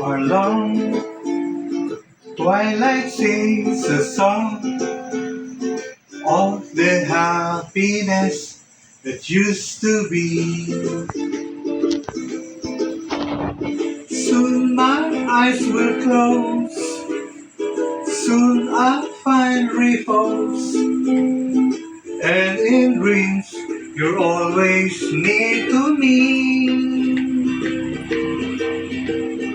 are long. Twilight sings a song of the happiness that used to be. Soon my eyes will close, soon I'll find repose, and in dreams you're always near to me.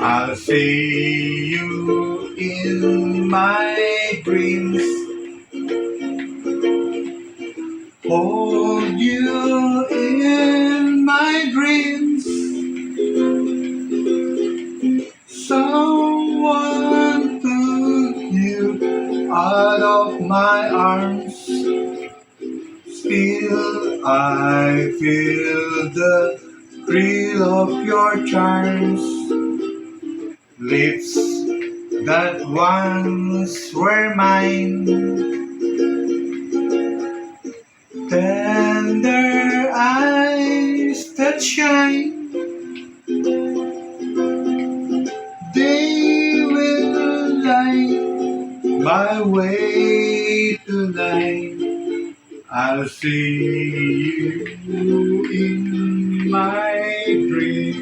I'll see you in my dreams, hold you in my dreams. Someone took you out of my arms. Still I feel the thrill of your charms. Lips that once were mine, tender eyes that shine. They will light my way tonight. I'll see you in my dreams.